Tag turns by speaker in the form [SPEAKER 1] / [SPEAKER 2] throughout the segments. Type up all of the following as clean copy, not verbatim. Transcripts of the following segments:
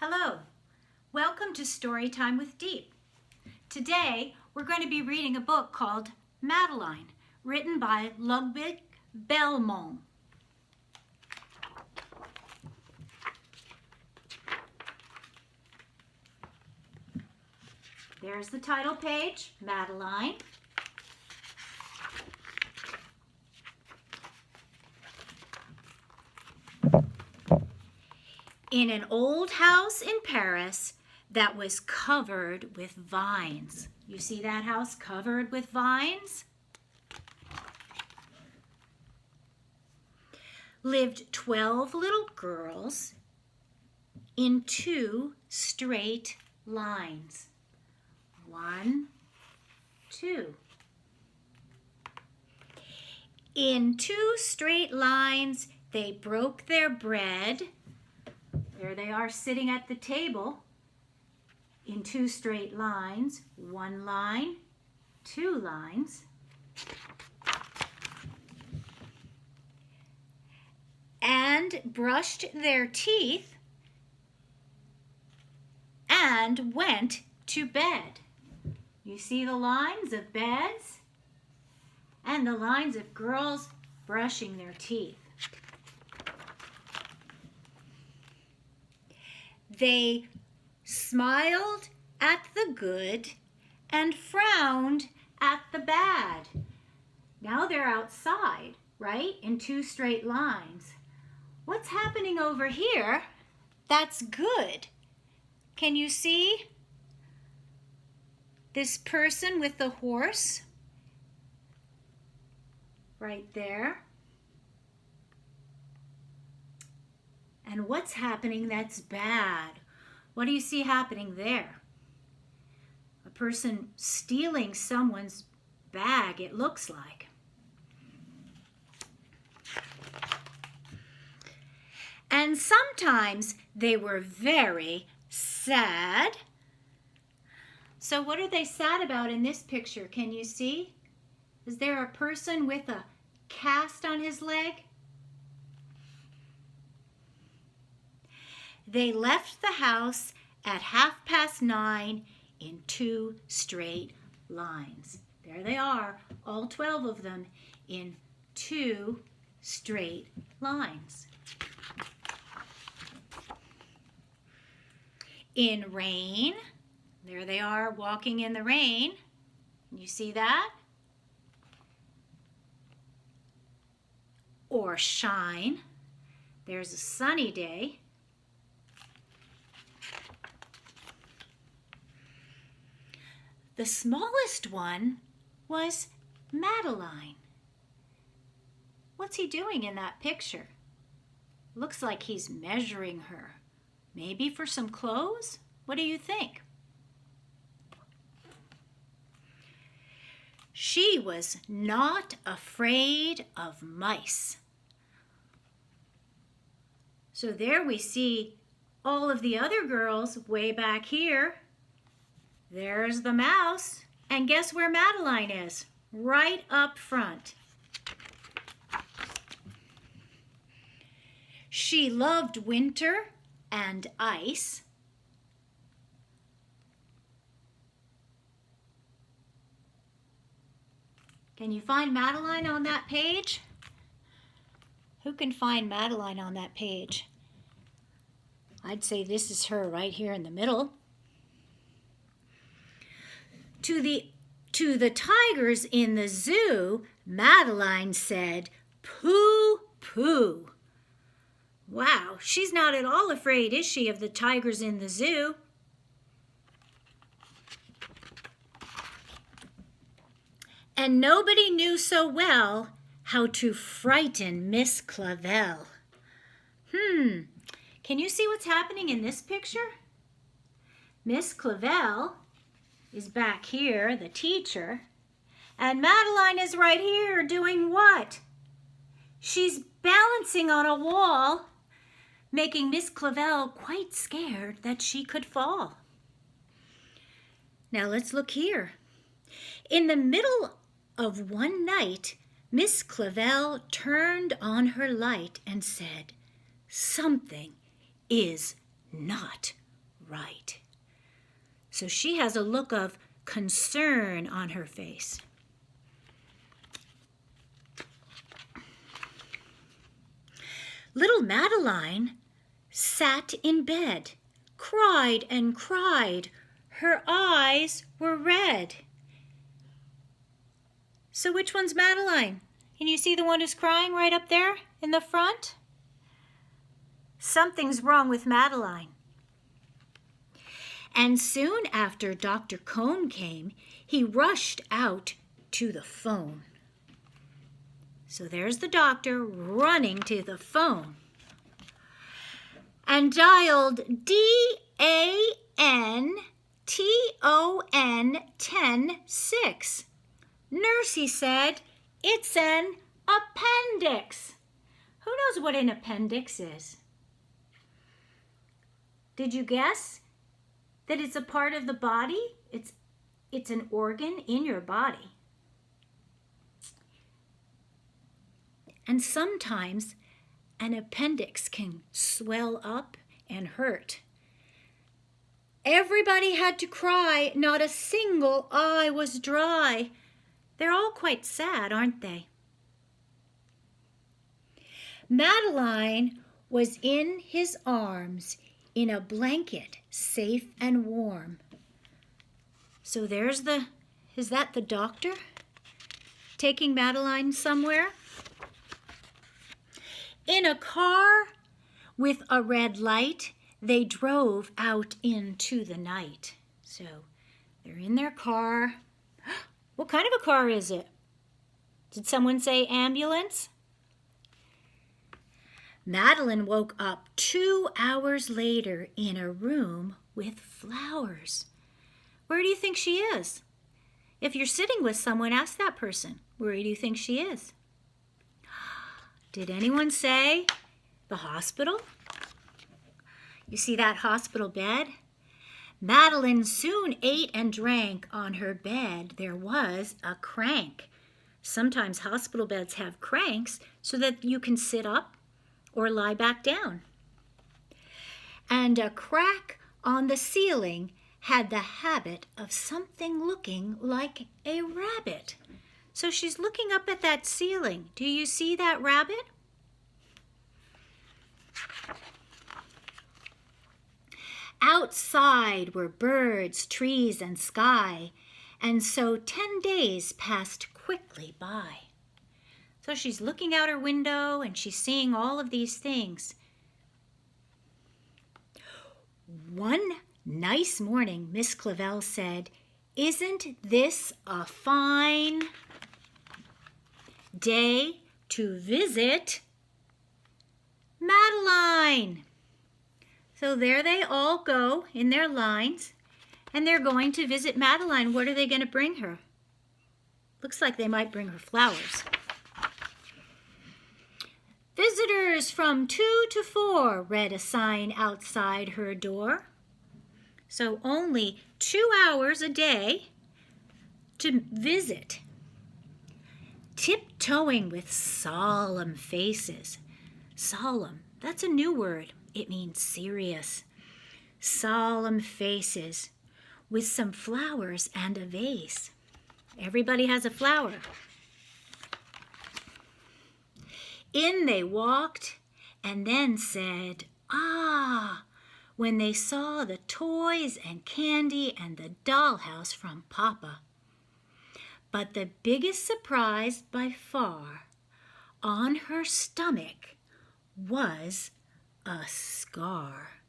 [SPEAKER 1] Hello, welcome to Storytime with Deep. Today we're going to be reading a book called Madeline, written by Ludwig Bellmont. There's the title page, Madeline. In an old house in Paris that was covered with vines. You see that house covered with vines? Lived 12 little girls in 2 straight lines. 1, 2. In 2 straight lines, they broke their bread. There they are sitting at the table in 2 straight lines, 1 line, 2 lines. And brushed their teeth and went to bed. You see the lines of beds and the lines of girls brushing their teeth. They smiled at the good and frowned at the bad. Now they're outside, right? In 2 straight lines. What's happening over here that's good? Can you see this person with the horse right there? And what's happening that's bad? What do you see happening there? A person stealing someone's bag, it looks like. And sometimes they were very sad. So what are they sad about in this picture? Can you see? Is there a person with a cast on his leg? They left the house at 9:30 in 2 straight lines. There they are, all 12 of them in 2 straight lines. In rain, there they are walking in the rain. You see that? Or shine. There's a sunny day. The smallest one was Madeline. What's he doing in that picture? Looks like he's measuring her. Maybe for some clothes? What do you think? She was not afraid of mice. So there we see all of the other girls way back here. There's the mouse, and guess where Madeline is? Right up front. She loved winter and ice. Can you find Madeline on that page? Who can find Madeline on that page? I'd say this is her right here in the middle. To the tigers in the zoo, Madeline said, "Pooh, pooh." Wow, she's not at all afraid, is she, of the tigers in the zoo? And nobody knew so well how to frighten Miss Clavel. Can you see what's happening in this picture? Miss Clavel is back here, the teacher, and Madeline is right here doing what? She's balancing on a wall, making Miss Clavel quite scared that she could fall. Now let's look here. In the middle of one night, Miss Clavel turned on her light and said, "Something is not right. So she has a look of concern on her face. Little Madeline sat in bed, cried and cried. Her eyes were red. So which one's Madeline? Can you see the one who's crying right up there in the front? Something's wrong with Madeline. And soon after Dr. Cone came, he rushed out to the phone. So there's the doctor running to the phone and dialed DANTON 106. Nurse, he said, it's an appendix. Who knows what an appendix is? Did you guess that it's a part of the body? It's an organ in your body. And sometimes an appendix can swell up and hurt. Everybody had to cry. Not a single eye was dry. They're all quite sad, aren't they? Madeline was in his arms in a blanket, safe and warm. So there's is that the doctor taking Madeline somewhere? In a car with a red light, they drove out into the night. So they're in their car. What kind of a car is it? Did someone say ambulance? Madeline woke up 2 hours later in a room with flowers. Where do you think she is? If you're sitting with someone, ask that person, where do you think she is? Did anyone say the hospital? You see that hospital bed? Madeline soon ate and drank on her bed. There was a crank. Sometimes hospital beds have cranks so that you can sit up or lie back down. And a crack on the ceiling had the habit of something looking like a rabbit. So she's looking up at that ceiling. Do you see that rabbit? Outside were birds, trees, and sky, and so 10 days passed quickly by. So she's looking out her window and she's seeing all of these things. One nice morning, Miss Clavel said, "Isn't this a fine day to visit Madeline?" So there they all go in their lines, and they're going to visit Madeline. What are they going to bring her? Looks like they might bring her flowers. Visitors from 2 to 4 read a sign outside her door. So only 2 hours a day to visit. Tiptoeing with solemn faces. Solemn, that's a new word. It means serious. Solemn faces with some flowers and a vase. Everybody has a flower. In they walked and then said, "Ah," when they saw the toys and candy and the dollhouse from Papa. But the biggest surprise by far on her stomach was a scar.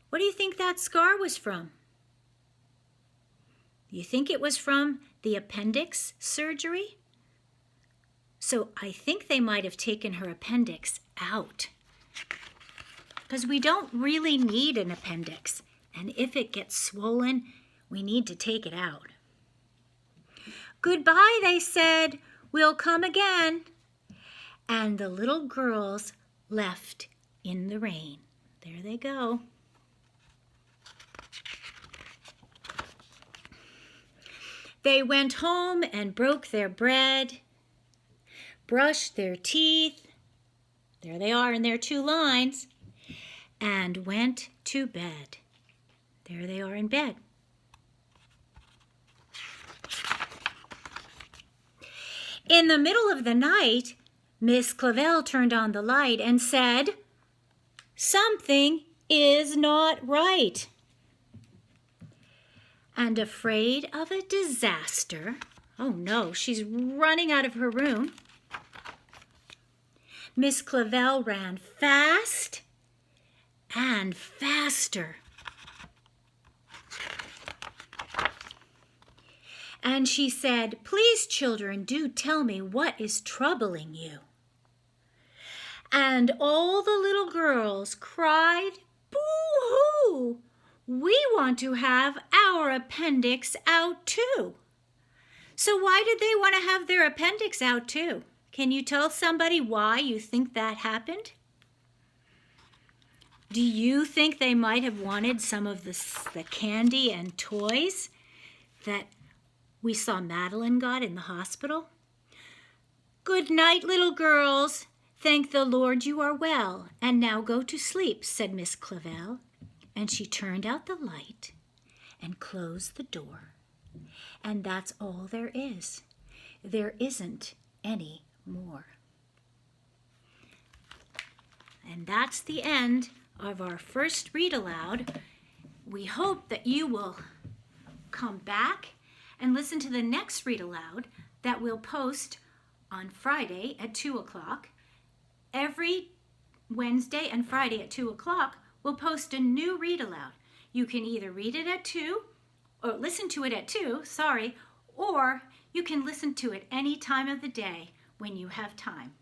[SPEAKER 1] What do you think that scar was from? You think it was from the appendix surgery? So I think they might have taken her appendix out, because we don't really need an appendix, and if it gets swollen, we need to take it out. "Goodbye," they said. "We'll come again." And the little girls left in the rain. There they go. They went home and broke their bread, brushed their teeth, there they are in their 2 lines, and went to bed. There they are in bed. In the middle of the night, Miss Clavel turned on the light and said, "Something is not right." And afraid of a disaster, oh no, she's running out of her room, Miss Clavel ran fast and faster. And she said, "Please, children, do tell me what is troubling you." And all the little girls cried, "Boo-hoo! We want to have our appendix out too." So why did they want to have their appendix out too? Can you tell somebody why you think that happened? Do you think they might have wanted some of the candy and toys that we saw Madeline got in the hospital? "Good night, little girls. Thank the Lord you are well, and now go to sleep," said Miss Clavel. And she turned out the light and closed the door. And that's all there is. There isn't any more. And that's the end of our first read aloud. We hope that you will come back and listen to the next read aloud that we'll post on Friday at 2 o'clock. Every Wednesday and Friday at 2 o'clock, we'll post a new read aloud. You can either read it at 2 or listen to it at 2, or you can listen to it any time of the day when you have time.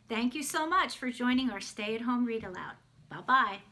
[SPEAKER 1] Thank you so much for joining our Stay at Home Read Aloud. Bye-bye.